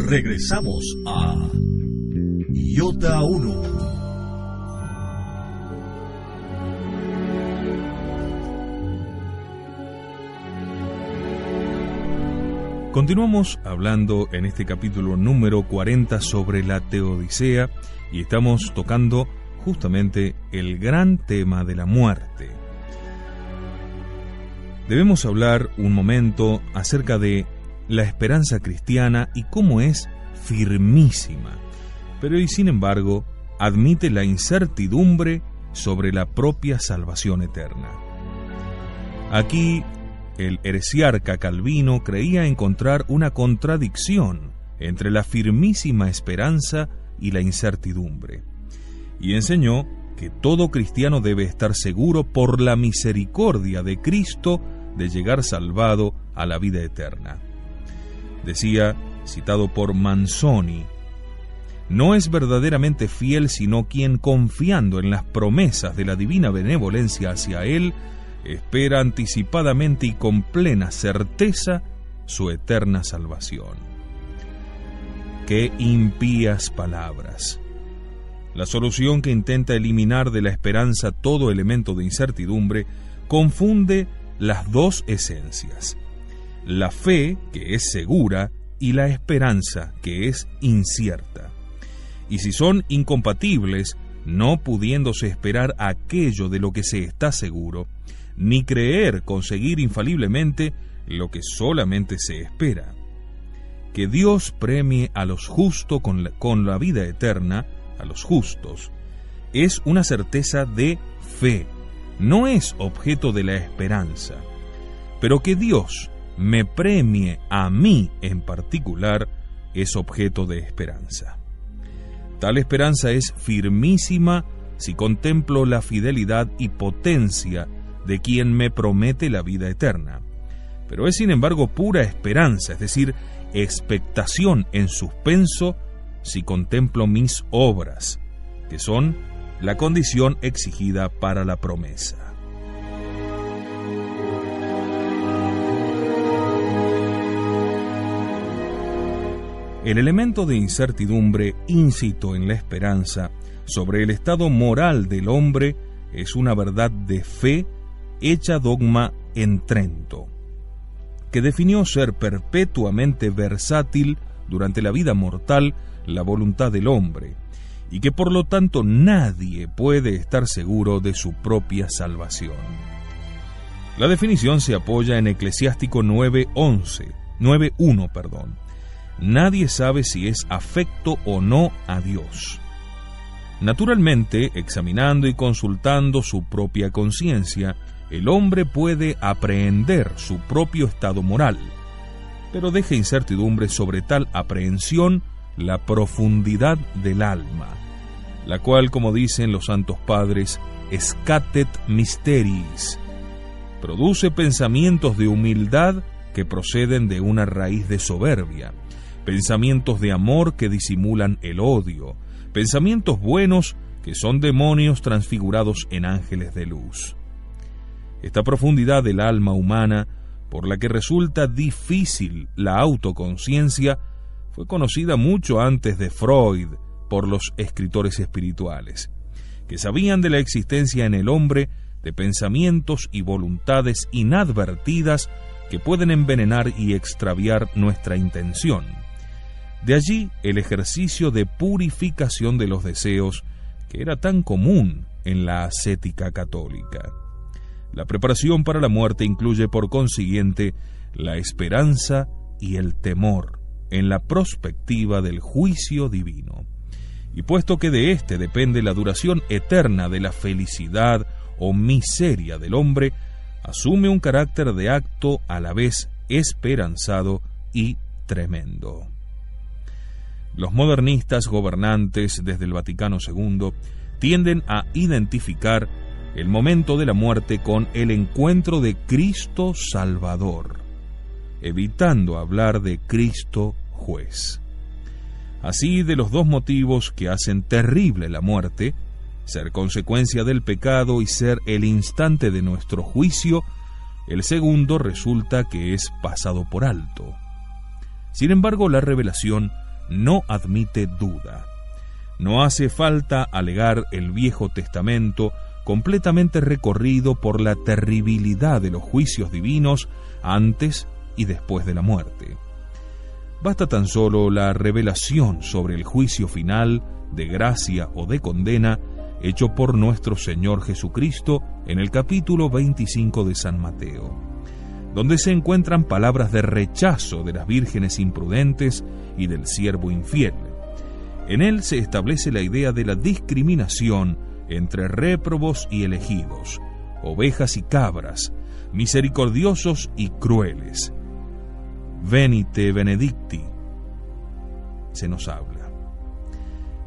Regresamos a Iota 1. Continuamos hablando en este capítulo número 40 sobre la Teodicea y estamos tocando justamente el gran tema de la muerte. Debemos hablar un momento acerca de la esperanza cristiana y cómo es firmísima, pero y sin embargo admite la incertidumbre sobre la propia salvación eterna. Aquí el heresiarca Calvino creía encontrar una contradicción entre la firmísima esperanza y la incertidumbre, y enseñó que todo cristiano debe estar seguro por la misericordia de Cristo de llegar salvado a la vida eterna. Decía, citado por Manzoni, «No es verdaderamente fiel sino quien, confiando en las promesas de la divina benevolencia hacia él, espera anticipadamente y con plena certeza su eterna salvación». ¡Qué impías palabras! La solución que intenta eliminar de la esperanza todo elemento de incertidumbre confunde las dos esencias: la fe, que es segura, y la esperanza, que es incierta. Y si son incompatibles, no pudiéndose esperar aquello de lo que se está seguro, ni creer conseguir infaliblemente lo que solamente se espera. Que Dios premie a los justos con la vida eterna, a los justos, es una certeza de fe, no es objeto de la esperanza. Pero que Dios me premie a mí en particular es objeto de esperanza. Tal esperanza es firmísima si contemplo la fidelidad y potencia de quien me promete la vida eterna. Pero es sin embargo pura esperanza, es decir, expectación en suspenso, si contemplo mis obras, que son la condición exigida para la promesa. El elemento de incertidumbre íncito en la esperanza sobre el estado moral del hombre es una verdad de fe hecha dogma en Trento, que definió ser perpetuamente versátil durante la vida mortal la voluntad del hombre, y que por lo tanto nadie puede estar seguro de su propia salvación. La definición se apoya en Eclesiástico 9.1. Nadie sabe si es afecto o no a Dios. Naturalmente, examinando y consultando su propia conciencia, el hombre puede aprehender su propio estado moral, pero deja incertidumbre sobre tal aprehensión la profundidad del alma, la cual, como dicen los santos padres, scatet mysteris, produce pensamientos de humildad que proceden de una raíz de soberbia, pensamientos de amor que disimulan el odio, pensamientos buenos que son demonios transfigurados en ángeles de luz. Esta profundidad del alma humana, por la que resulta difícil la autoconciencia, fue conocida mucho antes de Freud por los escritores espirituales, que sabían de la existencia en el hombre de pensamientos y voluntades inadvertidas que pueden envenenar y extraviar nuestra intención. De allí el ejercicio de purificación de los deseos que era tan común en la ascética católica. La preparación para la muerte incluye por consiguiente la esperanza y el temor en la perspectiva del juicio divino. Y puesto que de éste depende la duración eterna de la felicidad o miseria del hombre, asume un carácter de acto a la vez esperanzado y tremendo. Los modernistas gobernantes desde el Vaticano II tienden a identificar el momento de la muerte con el encuentro de Cristo Salvador, evitando hablar de Cristo Juez. Así, de los dos motivos que hacen terrible la muerte, ser consecuencia del pecado y ser el instante de nuestro juicio, el segundo resulta que es pasado por alto. Sin embargo, la revelación no admite duda. No hace falta alegar el Viejo Testamento completamente recorrido por la terribilidad de los juicios divinos antes y después de la muerte. Basta tan solo la revelación sobre el juicio final, de gracia o de condena, hecho por nuestro Señor Jesucristo en el capítulo 25 de San Mateo, donde se encuentran palabras de rechazo de las vírgenes imprudentes y del siervo infiel. En él se establece la idea de la discriminación entre réprobos y elegidos, ovejas y cabras, misericordiosos y crueles. Venite benedicti, se nos habla.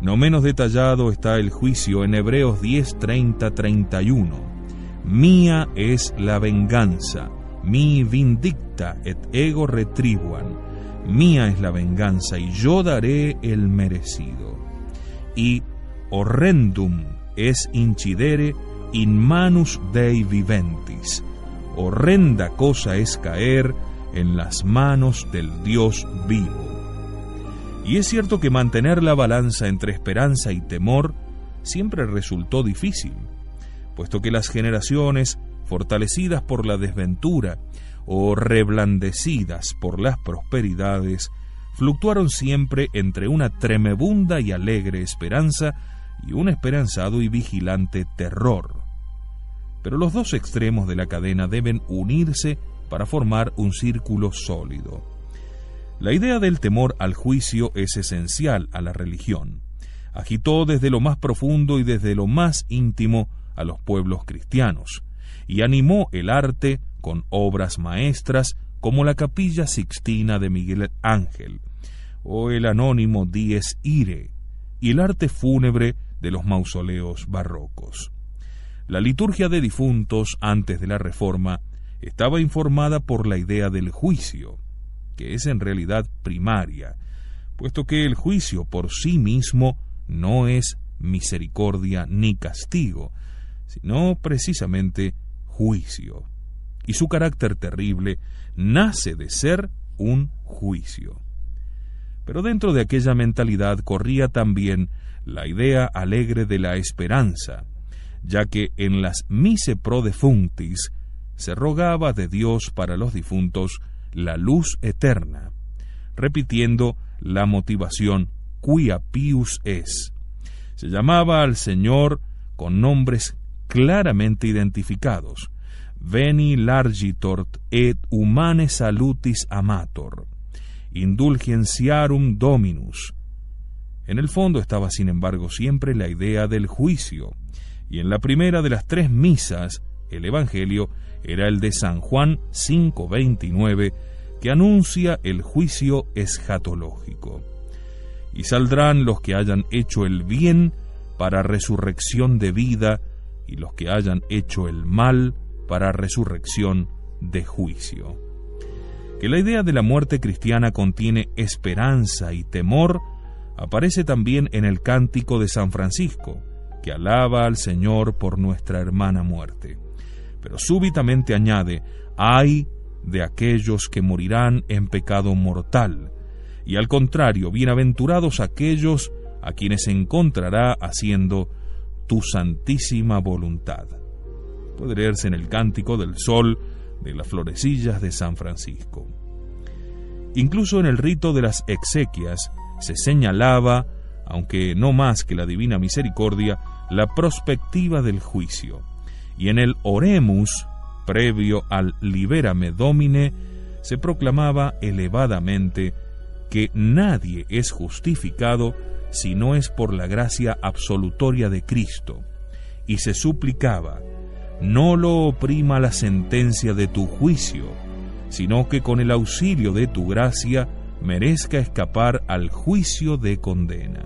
No menos detallado está el juicio en Hebreos 10, 30, 31. Mía es la venganza, mi vindicta et ego retribuan. Mía es la venganza y yo daré el merecido. Y horrendum es incidere in manus Dei viventis. Horrenda cosa es caer en las manos del Dios vivo. Y es cierto que mantener la balanza entre esperanza y temor siempre resultó difícil, puesto que las generaciones, fortalecidas por la desventura o reblandecidas por las prosperidades, fluctuaron siempre entre una tremebunda y alegre esperanza y un esperanzado y vigilante terror. Pero los dos extremos de la cadena deben unirse para formar un círculo sólido. La idea del temor al juicio es esencial a la religión. Agitó desde lo más profundo y desde lo más íntimo a los pueblos cristianos, y animó el arte con obras maestras como la Capilla Sixtina de Miguel Ángel, o el anónimo Dies Irae, y el arte fúnebre de los mausoleos barrocos. La liturgia de difuntos antes de la Reforma estaba informada por la idea del juicio, que es en realidad primaria, puesto que el juicio por sí mismo no es misericordia ni castigo, sino precisamente juicio, y su carácter terrible nace de ser un juicio. Pero dentro de aquella mentalidad corría también la idea alegre de la esperanza, ya que en las Mise pro defunctis se rogaba de Dios para los difuntos la luz eterna, repitiendo la motivación quia pius es. Se llamaba al Señor con nombres claramente identificados: Veni largitort et humane salutis amator, indulgentiarum dominus. En el fondo estaba, sin embargo, siempre la idea del juicio, y en la primera de las tres misas, el Evangelio era el de San Juan 5:29, que anuncia el juicio escatológico. Y saldrán los que hayan hecho el bien para resurrección de vida, y los que hayan hecho el mal para resurrección de juicio. Que la idea de la muerte cristiana contiene esperanza y temor aparece también en el cántico de San Francisco, que alaba al Señor por nuestra hermana muerte. Pero súbitamente añade: ay de aquellos que morirán en pecado mortal, y al contrario, bienaventurados aquellos a quienes encontrará haciendo tu santísima voluntad. Puede leerse en el Cántico del Sol de las Florecillas de San Francisco. Incluso en el rito de las exequias se señalaba, aunque no más que la divina misericordia, la prospectiva del juicio, y en el Oremus, previo al Liberame Domine, se proclamaba elevadamente que nadie es justificado si no es por la gracia absolutoria de Cristo, y se suplicaba: no lo oprima la sentencia de tu juicio, sino que con el auxilio de tu gracia merezca escapar al juicio de condena.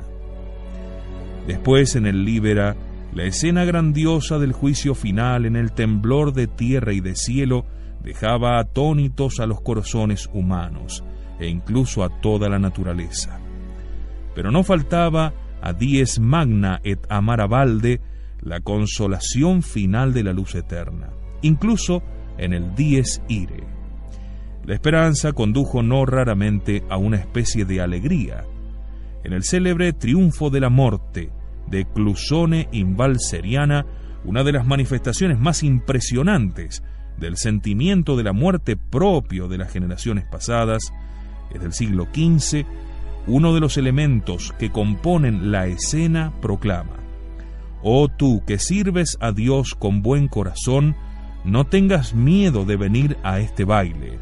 Después, en el Libera, la escena grandiosa del juicio final en el temblor de tierra y de cielo dejaba atónitos a los corazones humanos e incluso a toda la naturaleza. Pero no faltaba a Dies Magna et Amara Valde la consolación final de la luz eterna, incluso en el dies irae. La esperanza condujo no raramente a una especie de alegría. En el célebre Triunfo de la Morte de Clusone in Val Seriana, una de las manifestaciones más impresionantes del sentimiento de la muerte propio de las generaciones pasadas, es del siglo XV, uno de los elementos que componen la escena proclama: «Oh tú que sirves a Dios con buen corazón, no tengas miedo de venir a este baile.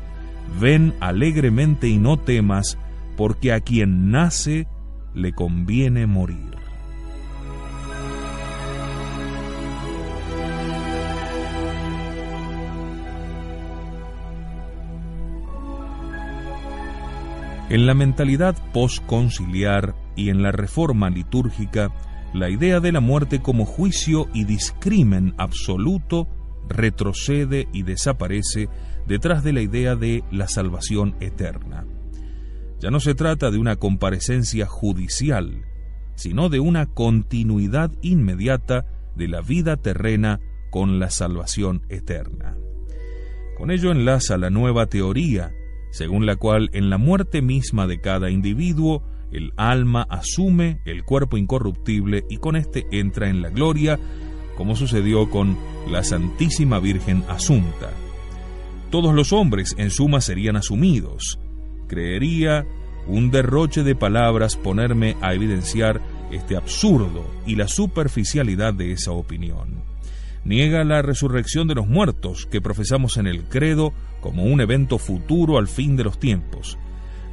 Ven alegremente y no temas, porque a quien nace le conviene morir». En la mentalidad postconciliar y en la reforma litúrgica, la idea de la muerte como juicio y discrimen absoluto retrocede y desaparece detrás de la idea de la salvación eterna. Ya no se trata de una comparecencia judicial, sino de una continuidad inmediata de la vida terrena con la salvación eterna. Con ello enlaza la nueva teoría, según la cual en la muerte misma de cada individuo, el alma asume el cuerpo incorruptible y con éste entra en la gloria, como sucedió con la Santísima Virgen Asunta. Todos los hombres en suma serían asumidos. Creería un derroche de palabras ponerme a evidenciar este absurdo y la superficialidad de esa opinión. Niega la resurrección de los muertos que profesamos en el credo como un evento futuro al fin de los tiempos.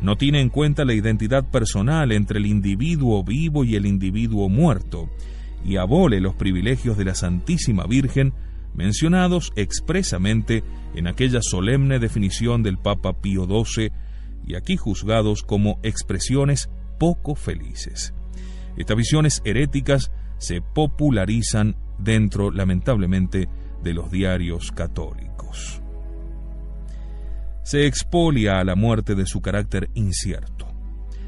No tiene en cuenta la identidad personal entre el individuo vivo y el individuo muerto, y abole los privilegios de la Santísima Virgen mencionados expresamente en aquella solemne definición del Papa Pío XII y aquí juzgados como expresiones poco felices. Estas visiones heréticas se popularizan dentro, lamentablemente, de los diarios católicos. Se expolia a la muerte de su carácter incierto.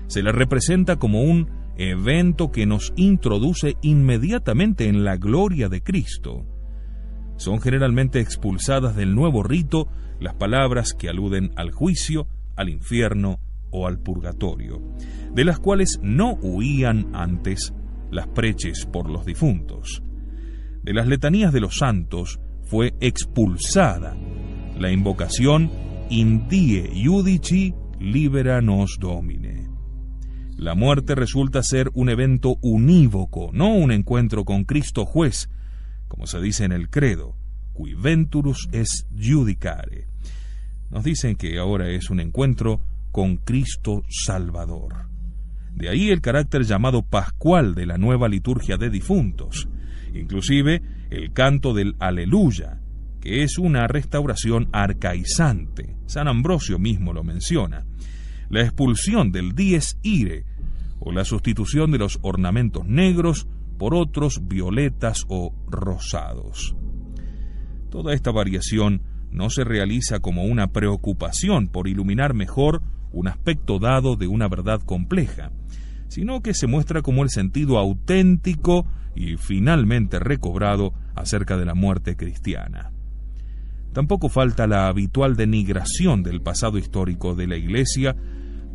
Se la representa como un evento que nos introduce inmediatamente en la gloria de Cristo. Son generalmente expulsadas del nuevo rito las palabras que aluden al juicio, al infierno o al purgatorio, de las cuales no huían antes las preces por los difuntos. De las letanías de los santos fue expulsada la invocación In die judici libera nos Domine. La muerte resulta ser un evento unívoco, no un encuentro con Cristo juez, como se dice en el credo, qui venturus est judicare. Nos dicen que ahora es un encuentro con Cristo Salvador. De ahí el carácter llamado pascual de la nueva liturgia de difuntos, inclusive el canto del Aleluya, que es una restauración arcaizante. San Ambrosio mismo lo menciona. La expulsión del dies irae, o la sustitución de los ornamentos negros por otros violetas o rosados. Toda esta variación no se realiza como una preocupación por iluminar mejor un aspecto dado de una verdad compleja, sino que se muestra como el sentido auténtico y finalmente recobrado acerca de la muerte cristiana. Tampoco falta la habitual denigración del pasado histórico de la Iglesia,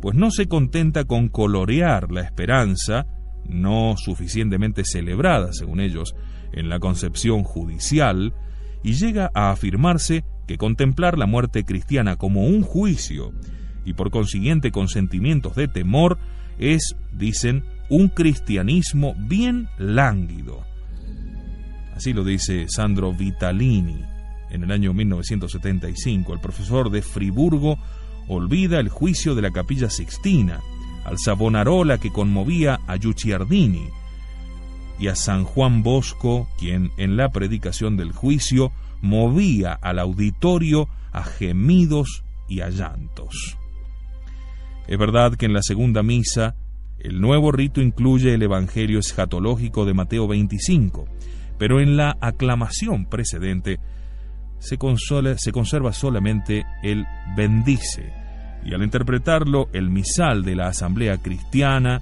pues no se contenta con colorear la esperanza, no suficientemente celebrada, según ellos, en la concepción judicial, y llega a afirmarse que contemplar la muerte cristiana como un juicio, y por consiguiente con sentimientos de temor, es, dicen, un cristianismo bien lánguido. Así lo dice Sandro Vitalini. En el año 1975, el profesor de Friburgo olvida el juicio de la Capilla Sixtina, al Savonarola que conmovía a Guicciardini, y a San Juan Bosco, quien en la predicación del juicio movía al auditorio a gemidos y a llantos. Es verdad que en la segunda misa, el nuevo rito incluye el Evangelio escatológico de Mateo 25, pero en la aclamación precedente se conserva solamente el bendice, y al interpretarlo el misal de la Asamblea Cristiana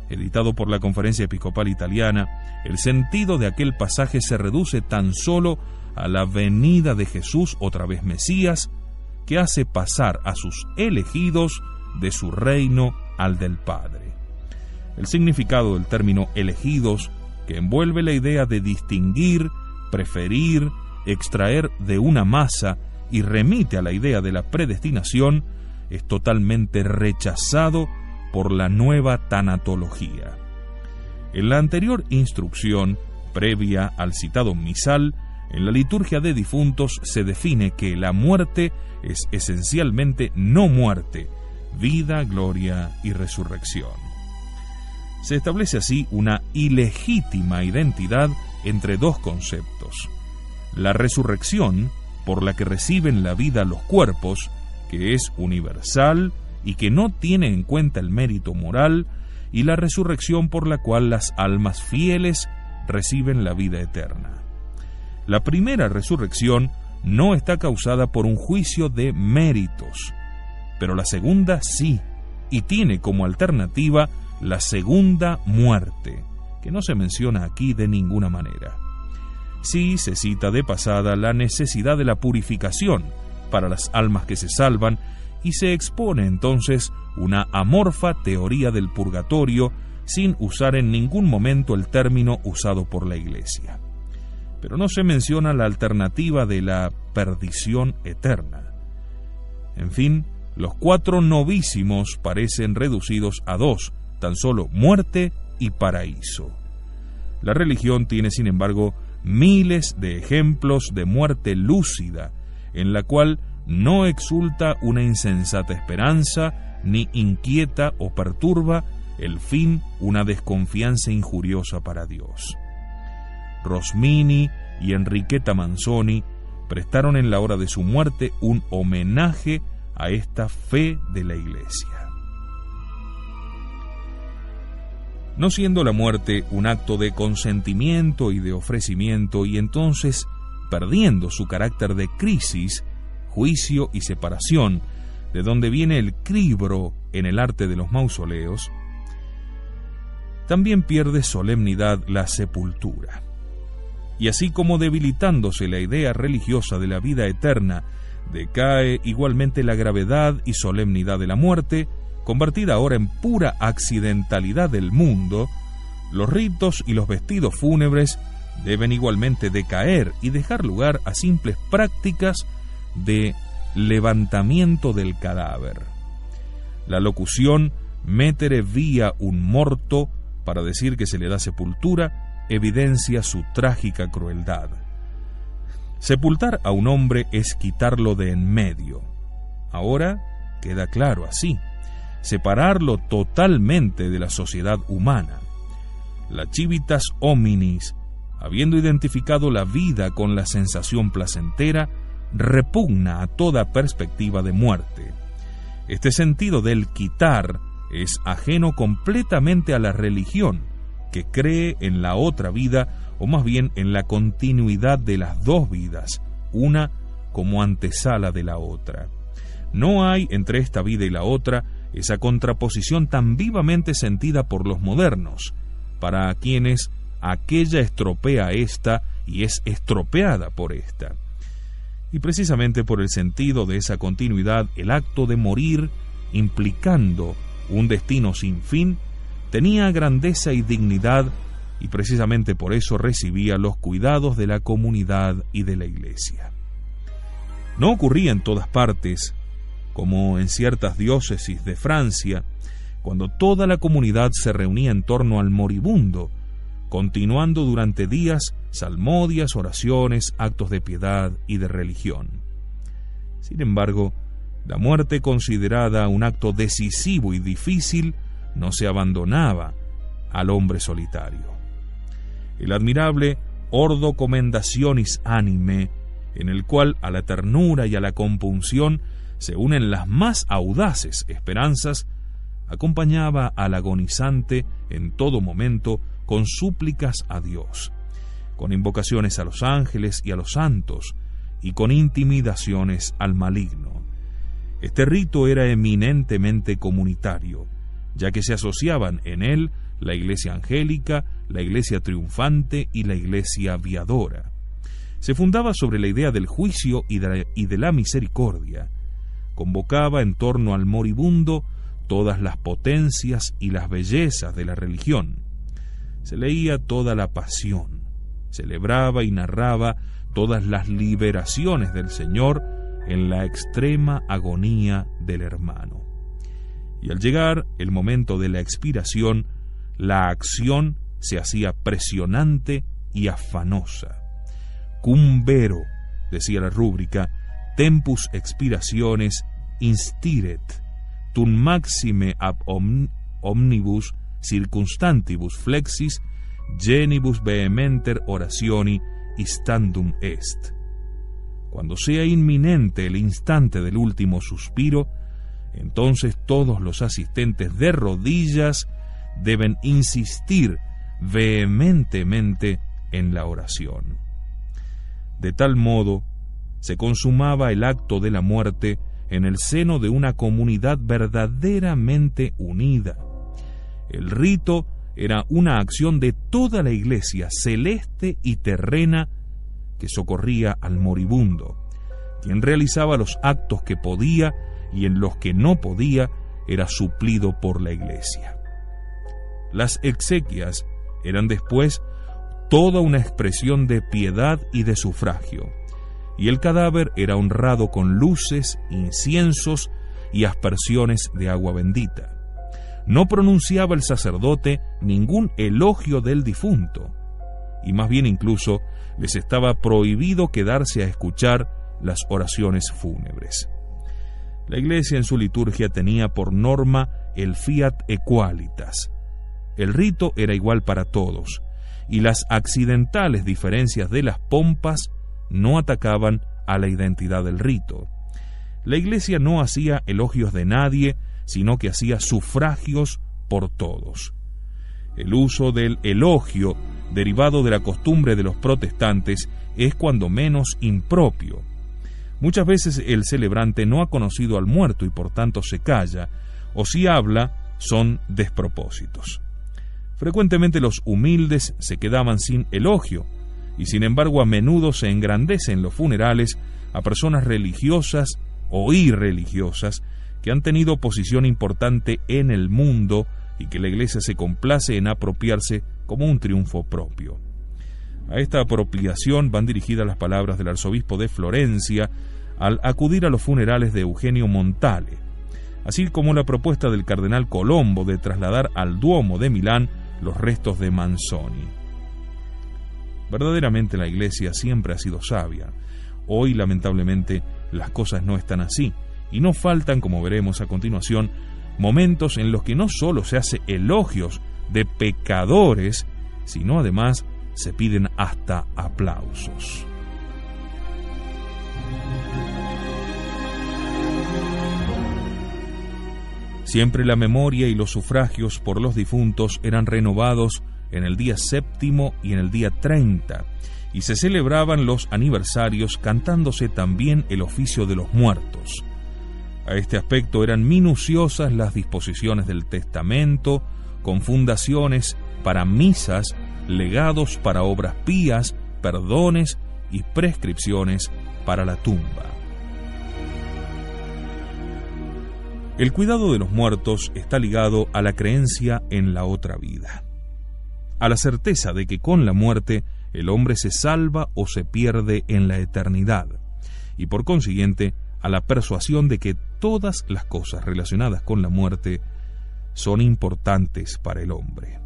editado por la Conferencia Episcopal Italiana, el sentido de aquel pasaje se reduce tan solo a la venida de Jesús, otra vez Mesías, que hace pasar a sus elegidos de su reino al del Padre. El significado del término elegidos, que envuelve la idea de distinguir, preferir, extraer de una masa y remite a la idea de la predestinación, es totalmente rechazado por la nueva tanatología. En la anterior instrucción, previa al citado misal, en la liturgia de difuntos se define que la muerte es esencialmente no muerte, vida, gloria y resurrección. Se establece así una ilegítima identidad entre dos conceptos: la resurrección, por la que reciben la vida los cuerpos, que es universal y que no tiene en cuenta el mérito moral, y la resurrección por la cual las almas fieles reciben la vida eterna. La primera resurrección no está causada por un juicio de méritos, pero la segunda sí, y tiene como alternativa la segunda muerte, que no se menciona aquí de ninguna manera. Sí se cita de pasada la necesidad de la purificación para las almas que se salvan, y se expone entonces una amorfa teoría del purgatorio sin usar en ningún momento el término usado por la Iglesia. Pero no se menciona la alternativa de la perdición eterna. En fin, los 4 novísimos parecen reducidos a 2, tan solo muerte y paraíso. La religión tiene, sin embargo, miles de ejemplos de muerte lúcida, en la cual no exulta una insensata esperanza, ni inquieta o perturba el fin una desconfianza injuriosa para Dios. Rosmini y Enriqueta Manzoni prestaron en la hora de su muerte un homenaje a esta fe de la Iglesia. No siendo la muerte un acto de consentimiento y de ofrecimiento, y entonces perdiendo su carácter de crisis, juicio y separación, de donde viene el cribro en el arte de los mausoleos, también pierde solemnidad la sepultura. Y así como debilitándose la idea religiosa de la vida eterna, decae igualmente la gravedad y solemnidad de la muerte, convertida ahora en pura accidentalidad del mundo, los ritos y los vestidos fúnebres deben igualmente decaer y dejar lugar a simples prácticas de levantamiento del cadáver. La locución metere via un morto, para decir que se le da sepultura, evidencia su trágica crueldad. Sepultar a un hombre es quitarlo de en medio. Ahora queda claro así: separarlo totalmente de la sociedad humana. La civitas hominis, habiendo identificado la vida con la sensación placentera, repugna a toda perspectiva de muerte. Este sentido del quitar es ajeno completamente a la religión, que cree en la otra vida, o más bien en la continuidad de las dos vidas, una como antesala de la otra. No hay entre esta vida y la otra esa contraposición tan vivamente sentida por los modernos, para quienes aquella estropea esta y es estropeada por esta. Y precisamente por el sentido de esa continuidad, el acto de morir, implicando un destino sin fin, tenía grandeza y dignidad, y precisamente por eso recibía los cuidados de la comunidad y de la Iglesia. No ocurría en todas partes, como en ciertas diócesis de Francia, cuando toda la comunidad se reunía en torno al moribundo, continuando durante días salmodias, oraciones, actos de piedad y de religión. Sin embargo, la muerte, considerada un acto decisivo y difícil, no se abandonaba al hombre solitario. El admirable Ordo Commendationis Anime, en el cual a la ternura y a la compunción se unen las más audaces esperanzas, acompañaba al agonizante en todo momento con súplicas a Dios, con invocaciones a los ángeles y a los santos, y con intimidaciones al maligno. Este rito era eminentemente comunitario, ya que se asociaban en él la iglesia angélica, la iglesia triunfante y la iglesia viadora. Se fundaba sobre la idea del juicio y de la misericordia. Convocaba en torno al moribundo todas las potencias y las bellezas de la religión. Se leía toda la pasión, celebraba y narraba todas las liberaciones del Señor en la extrema agonía del hermano. Y al llegar el momento de la expiración, la acción se hacía presionante y afanosa. Cum vero, decía la rúbrica, tempus expirationes instiret, tun maxime ab omnibus circunstantibus flexis genibus vehementer orationi instandum est. Cuando sea inminente el instante del último suspiro, entonces todos los asistentes de rodillas deben insistir vehementemente en la oración. De tal modo, se consumaba el acto de la muerte en el seno de una comunidad verdaderamente unida. El rito era una acción de toda la iglesia celeste y terrena que socorría al moribundo, quien realizaba los actos que podía y en los que no podía era suplido por la iglesia. Las exequias eran después toda una expresión de piedad y de sufragio, y el cadáver era honrado con luces, inciensos y aspersiones de agua bendita. No pronunciaba el sacerdote ningún elogio del difunto, y más bien incluso les estaba prohibido quedarse a escuchar las oraciones fúnebres. La iglesia en su liturgia tenía por norma el fiat equalitas. El rito era igual para todos, y las accidentales diferencias de las pompas no atacaban a la identidad del rito. La iglesia no hacía elogios de nadie, sino que hacía sufragios por todos. El uso del elogio, derivado de la costumbre de los protestantes, es cuando menos impropio. Muchas veces el celebrante no ha conocido al muerto y por tanto se calla, o si habla, son despropósitos. Frecuentemente los humildes se quedaban sin elogio, y sin embargo a menudo se engrandece en los funerales a personas religiosas o irreligiosas que han tenido posición importante en el mundo y que la iglesia se complace en apropiarse como un triunfo propio. A esta apropiación van dirigidas las palabras del arzobispo de Florencia al acudir a los funerales de Eugenio Montale, así como la propuesta del cardenal Colombo de trasladar al Duomo de Milán los restos de Manzoni. Verdaderamente la iglesia siempre ha sido sabia. Hoy, lamentablemente, las cosas no están así, y no faltan, como veremos a continuación, momentos en los que no solo se hace elogios de pecadores, sino además se piden hasta aplausos. Siempre la memoria y los sufragios por los difuntos eran renovados en el día 7º y en el día 30, y se celebraban los aniversarios cantándose también el oficio de los muertos. A este aspecto eran minuciosas las disposiciones del testamento, con fundaciones para misas, legados para obras pías, perdones y prescripciones para la tumba. El cuidado de los muertos está ligado a la creencia en la otra vida, a la certeza de que con la muerte el hombre se salva o se pierde en la eternidad, y por consiguiente a la persuasión de que todas las cosas relacionadas con la muerte son importantes para el hombre.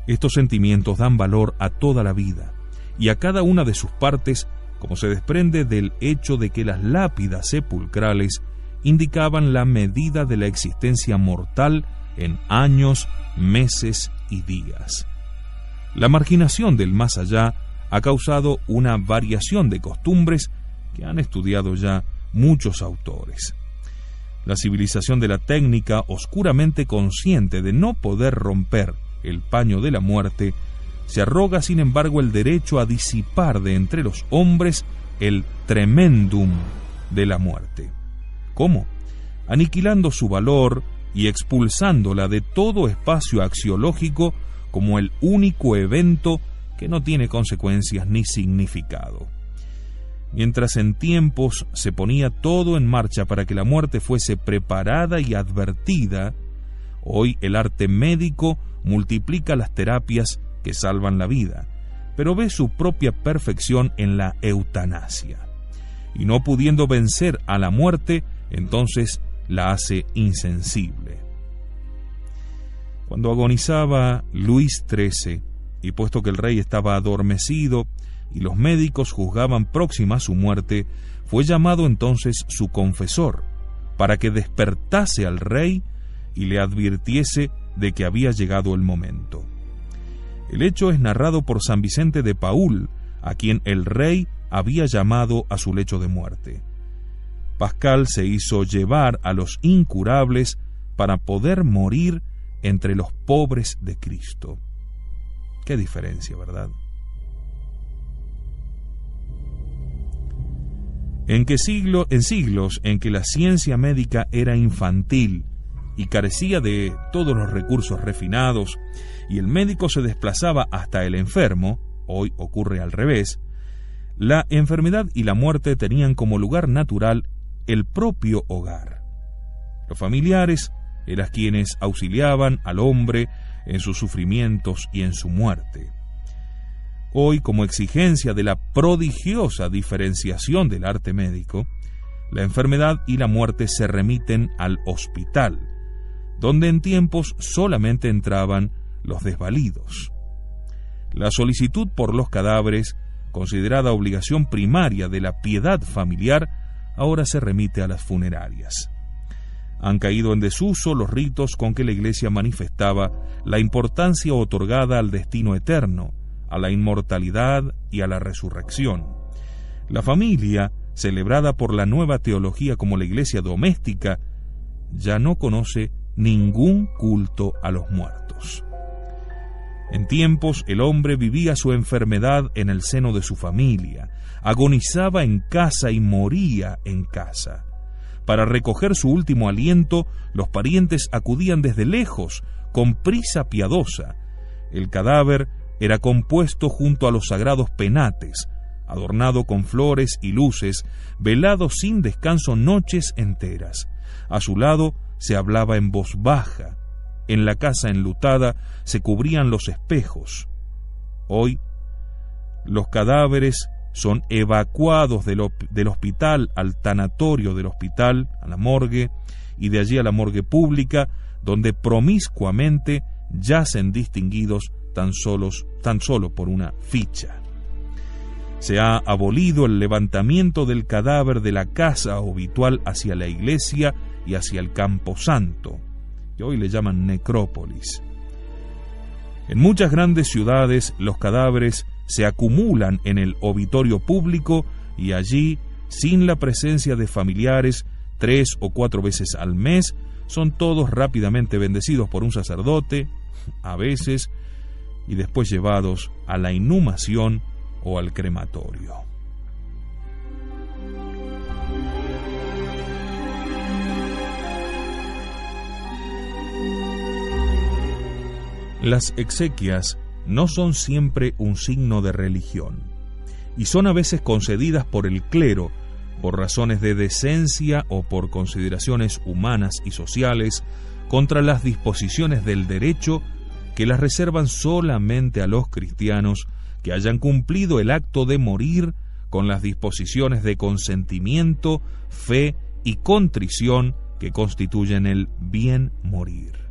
Estos sentimientos dan valor a toda la vida y a cada una de sus partes, como se desprende del hecho de que las lápidas sepulcrales indicaban la medida de la existencia mortal en años, meses y días. La marginación del más allá ha causado una variación de costumbres que han estudiado ya muchos autores. La civilización de la técnica, oscuramente consciente de no poder romper el paño de la muerte, se arroga sin embargo el derecho a disipar de entre los hombres el tremendum de la muerte. ¿Cómo? Aniquilando su valor, y expulsándola de todo espacio axiológico como el único evento que no tiene consecuencias ni significado. Mientras en tiempos se ponía todo en marcha para que la muerte fuese preparada y advertida, hoy el arte médico multiplica las terapias que salvan la vida, pero ve su propia perfección en la eutanasia. Y no pudiendo vencer a la muerte, entonces la hace insensible. Cuando agonizaba Luis XIII, y puesto que el rey estaba adormecido y los médicos juzgaban próxima su muerte, fue llamado entonces su confesor, para que despertase al rey y le advirtiese de que había llegado el momento. El hecho es narrado por San Vicente de Paúl, a quien el rey había llamado a su lecho de muerte. Pascal se hizo llevar a los incurables para poder morir entre los pobres de Cristo. Qué diferencia, ¿verdad? En siglos en que la ciencia médica era infantil y carecía de todos los recursos refinados, y el médico se desplazaba hasta el enfermo, hoy ocurre al revés, la enfermedad y la muerte tenían como lugar natural el propio hogar. Los familiares eran quienes auxiliaban al hombre en sus sufrimientos y en su muerte. Hoy, como exigencia de la prodigiosa diferenciación del arte médico, la enfermedad y la muerte se remiten al hospital, donde en tiempos solamente entraban los desvalidos. La solicitud por los cadáveres, considerada obligación primaria de la piedad familiar, ahora se remite a las funerarias. Han caído en desuso los ritos con que la Iglesia manifestaba la importancia otorgada al destino eterno, a la inmortalidad y a la resurrección. La familia, celebrada por la nueva teología como la Iglesia doméstica, ya no conoce ningún culto a los muertos. En tiempos el hombre vivía su enfermedad en el seno de su familia, agonizaba en casa y moría en casa. Para recoger su último aliento, los parientes acudían desde lejos, con prisa piadosa. El cadáver era compuesto junto a los sagrados penates, adornado con flores y luces, velado sin descanso noches enteras. A su lado se hablaba en voz baja. En la casa enlutada se cubrían los espejos. Hoy, los cadáveres son evacuados del hospital al tanatorio del hospital, a la morgue, y de allí a la morgue pública, donde promiscuamente yacen distinguidos tan solo por una ficha. Se ha abolido el levantamiento del cadáver de la casa obitual hacia la iglesia y hacia el campo santo, que hoy le llaman necrópolis. En muchas grandes ciudades los cadáveres se acumulan en el obitorio público y allí, sin la presencia de familiares, 3 o 4 veces al mes, son todos rápidamente bendecidos por un sacerdote, a veces, y después llevados a la inhumación o al crematorio. Las exequias no son siempre un signo de religión, y son a veces concedidas por el clero por razones de decencia o por consideraciones humanas y sociales contra las disposiciones del derecho que las reservan solamente a los cristianos que hayan cumplido el acto de morir con las disposiciones de consentimiento, fe y contrición que constituyen el bien morir.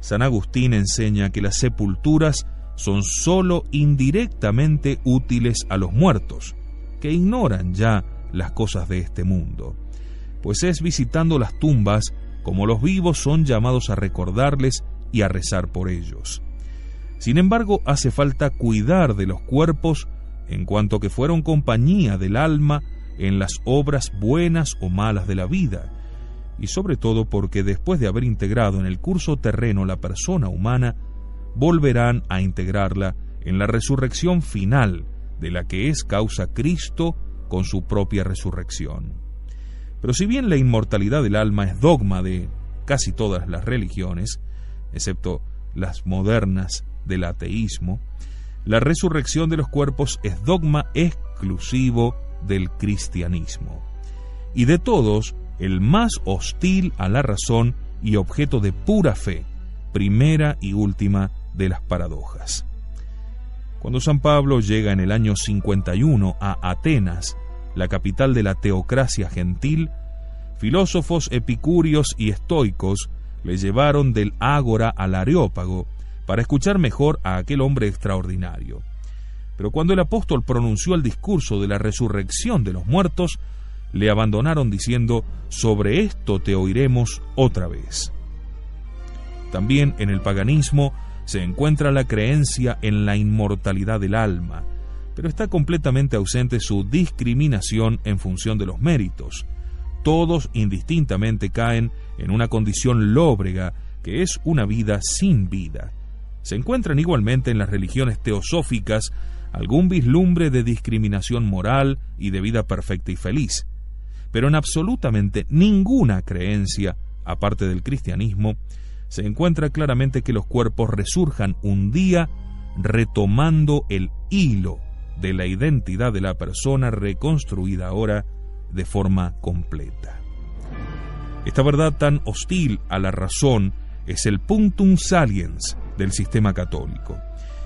San Agustín enseña que las sepulturas son sólo indirectamente útiles a los muertos, que ignoran ya las cosas de este mundo, pues es visitando las tumbas como los vivos son llamados a recordarles y a rezar por ellos. Sin embargo, hace falta cuidar de los cuerpos en cuanto que fueron compañía del alma en las obras buenas o malas de la vida, y sobre todo porque después de haber integrado en el curso terreno la persona humana, volverán a integrarla en la resurrección final, de la que es causa Cristo con su propia resurrección. Pero si bien la inmortalidad del alma es dogma de casi todas las religiones, excepto las modernas del ateísmo, la resurrección de los cuerpos es dogma exclusivo del cristianismo, y de todos el más hostil a la razón y objeto de pura fe, primera y última de las paradojas. Cuando San Pablo llega en el año 51 a Atenas, la capital de la teocracia gentil, filósofos epicúreos y estoicos le llevaron del ágora al Areópago para escuchar mejor a aquel hombre extraordinario. Pero cuando el apóstol pronunció el discurso de la resurrección de los muertos, le abandonaron diciendo: sobre esto te oiremos otra vez. También en el paganismo se encuentra la creencia en la inmortalidad del alma, pero está completamente ausente su discriminación en función de los méritos. Todos indistintamente caen en una condición lóbrega que es una vida sin vida. Se encuentran igualmente en las religiones teosóficas algún vislumbre de discriminación moral y de vida perfecta y feliz, pero en absolutamente ninguna creencia, aparte del cristianismo, se encuentra claramente que los cuerpos resurjan un día retomando el hilo de la identidad de la persona reconstruida ahora de forma completa. Esta verdad tan hostil a la razón es el punctum saliens del sistema católico,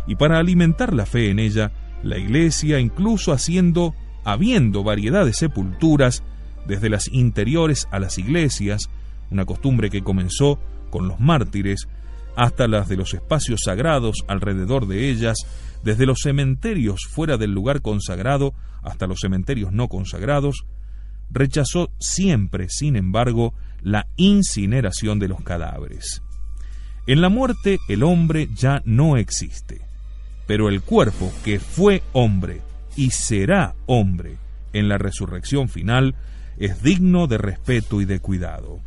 y para alimentar la fe en ella, la Iglesia, incluso habiendo variedad de sepulturas, desde las interiores a las iglesias, una costumbre que comenzó con los mártires, hasta las de los espacios sagrados alrededor de ellas, desde los cementerios fuera del lugar consagrado hasta los cementerios no consagrados, rechazó siempre, sin embargo, la incineración de los cadáveres. En la muerte el hombre ya no existe, pero el cuerpo que fue hombre y será hombre en la resurrección final es digno de respeto y de cuidado.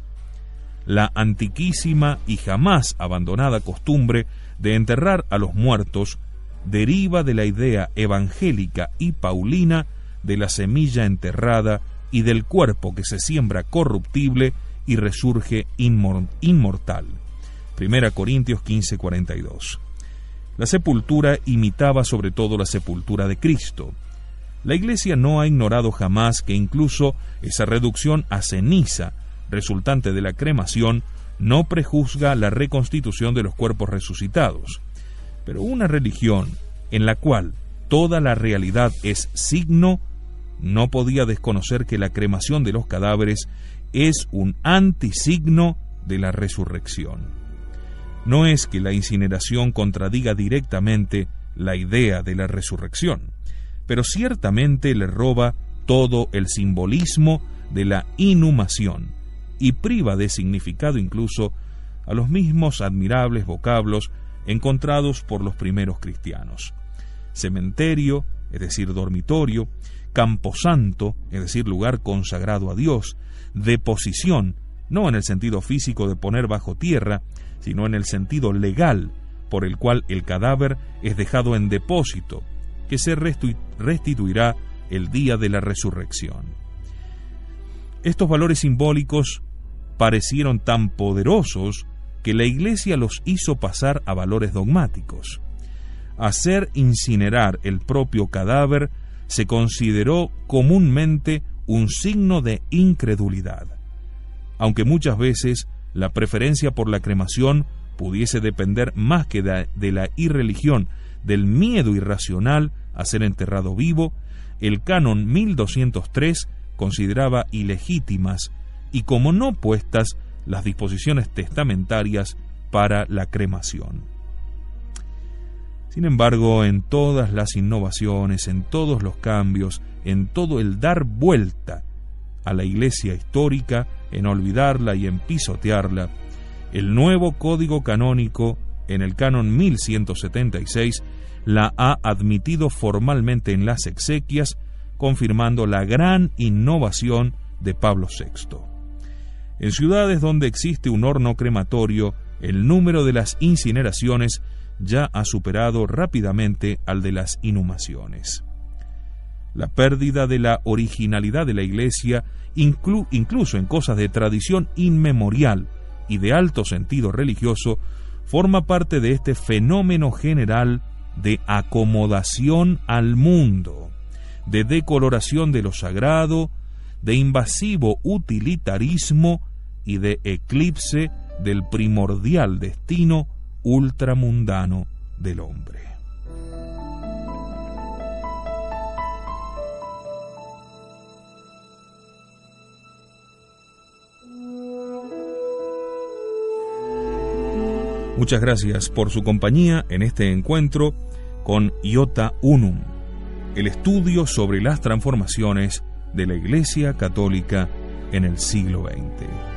La antiquísima y jamás abandonada costumbre de enterrar a los muertos deriva de la idea evangélica y paulina de la semilla enterrada y del cuerpo que se siembra corruptible y resurge inmortal. 1 Corintios 15:42. La sepultura imitaba sobre todo la sepultura de Cristo. La Iglesia no ha ignorado jamás que incluso esa reducción a ceniza resultante de la cremación no prejuzga la reconstitución de los cuerpos resucitados. Pero una religión en la cual toda la realidad es signo no podía desconocer que la cremación de los cadáveres es un antisigno de la resurrección. No es que la incineración contradiga directamente la idea de la resurrección, pero ciertamente le roba todo el simbolismo de la inhumación y priva de significado incluso a los mismos admirables vocablos encontrados por los primeros cristianos. Cementerio, es decir, dormitorio; camposanto, es decir, lugar consagrado a Dios; deposición, no en el sentido físico de poner bajo tierra, sino en el sentido legal, por el cual el cadáver es dejado en depósito, que se restituirá el día de la resurrección. Estos valores simbólicos parecieron tan poderosos que la Iglesia los hizo pasar a valores dogmáticos. Hacer incinerar el propio cadáver se consideró comúnmente un signo de incredulidad, aunque muchas veces la preferencia por la cremación pudiese depender más que de la irreligión, del miedo irracional a ser enterrado vivo. El canon 1203 consideraba ilegítimas y como no puestas las disposiciones testamentarias para la cremación. Sin embargo, en todas las innovaciones, en todos los cambios, en todo el dar vuelta a la Iglesia histórica, en olvidarla y en pisotearla, el nuevo código canónico, en el canon 1176, la ha admitido formalmente en las exequias, confirmando la gran innovación de Pablo VI. En ciudades donde existe un horno crematorio, el número de las incineraciones ya ha superado rápidamente al de las inhumaciones. La pérdida de la originalidad de la Iglesia, incluso en cosas de tradición inmemorial, y de alto sentido religioso, forma parte de este fenómeno general de acomodación al mundo, de decoloración de lo sagrado, de invasivo utilitarismo y de eclipse del primordial destino ultramundano del hombre. Muchas gracias por su compañía en este encuentro con Iota Unum, el estudio sobre las transformaciones de la Iglesia Católica en el siglo XX.